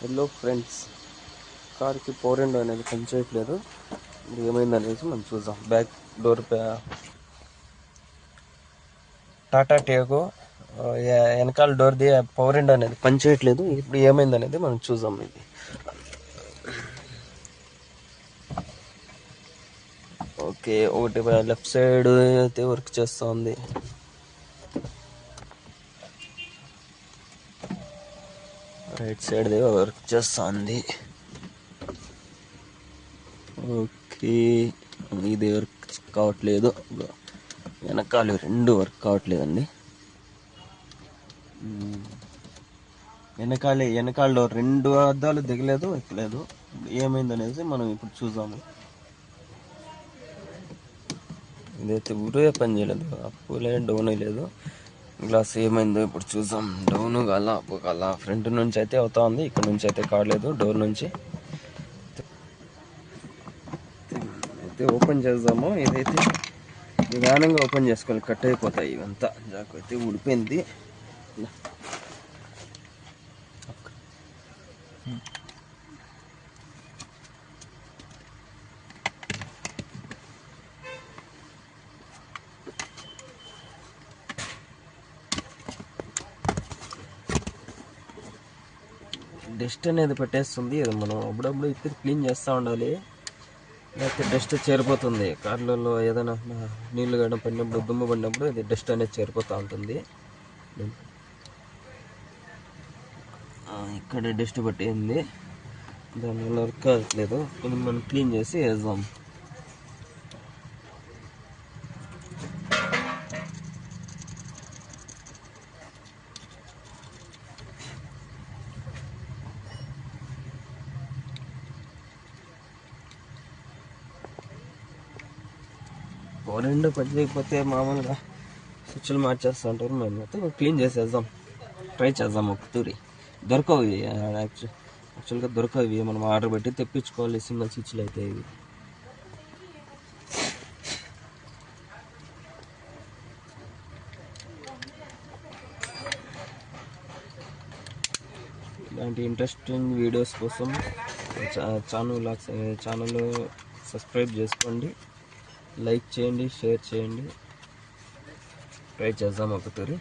Hello friends, కార్కి power window అనేది పనిచేయట్లేదు. ఇది ఏమైందనేసి మనం చూద్దాం. బ్యాక్ డోర్ టాటా టియాగో వెనకాల డోర్ది పవర్ విండో అనేది పనిచేయట్లేదు. ఇప్పుడు ఏమైందనేది మనం చూద్దాం. ఇది ఓకే, ఒకటి లెఫ్ట్ సైడ్ అయితే వర్క్ చేస్తుంది. రైట్ సైడ్ వర్క్ చేస్తుంది. ఓకే, ఇది వర్క్ కావట్లేదు. వెనకాల రెండు వర్క్ కావట్లేదండి. వెనకాల డోర్ రెండు అద్దాలు దిగలేదు, ఎక్కలేదు. ఏమైందనేసి మనం ఇప్పుడు చూద్దాము. ఇదైతే ఊరే పని చేయలేదు, అప్పు లేదు, డౌన్ లేదు. గ్లాస్ ఏమైందో ఇప్పుడు చూద్దాం. డౌన్ కాల అప్పు కాల. ఫ్రంట్ నుంచి అయితే అవుతా ఉంది, ఇక్కడ నుంచి అయితే కాలేదు. డోర్ నుంచి అయితే ఓపెన్ చేద్దాము. ఇదైతే నిదానంగా ఓపెన్ చేసుకోవాలి, కట్ అయిపోతాయి ఇవంతా. జాకైతే ఊడిపోయింది. డస్ట్ అనేది పెట్టేస్తుంది. ఇది మనం అప్పుడప్పుడు ఇప్పుడు క్లీన్ చేస్తూ ఉండాలి, లేకపోతే డస్ట్ చేరిపోతుంది. కార్లలో ఏదైనా నీళ్లు గడ్డం పడినప్పుడు, దుమ్ము పడినప్పుడు ఇది డస్ట్ అనేది చేరిపోతూ ఉంటుంది. ఇక్కడ డస్ట్ పట్టింది, దానివల్ల వర్క్ కావట్లేదు. కొంచెం మనం క్లీన్ చేసి వేద్దాం. పవర్ విండో పని చేయకపోతే మామూలుగా స్విచ్లు మార్చేస్తూ ఉంటారు. మేము అయితే క్లీన్ చేసేద్దాం, ట్రై చేద్దాం. ఒక తూరి దొరకవు యాక్చువల్గా దొరకవు. ఇవి మనం ఆర్డర్ పెట్టి తెప్పించుకోవాలి, సింగిల్ స్విచ్లు అయితే. ఇవి ఇలాంటి ఇంట్రెస్టింగ్ వీడియోస్ కోసం ఛానల్ సబ్స్క్రైబ్ చేసుకోండి, లైక్ చేయండి, షేర్ చేయండి. ట్రై చేద్దాం ఒక తూరి.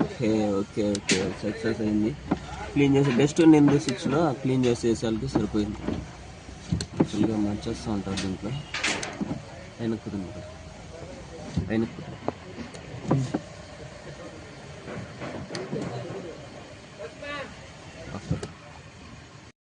ఓకే ఓకే ఓకే సక్సెస్ అయింది. క్లీన్ చేసి డస్ట్ ఉంది స్విచ్లో, క్లీన్ చేసేసరికి సరిపోయింది. యాక్చువల్గా మార్చేస్తూ ఉంటారు దీంట్లో. వెనక్కు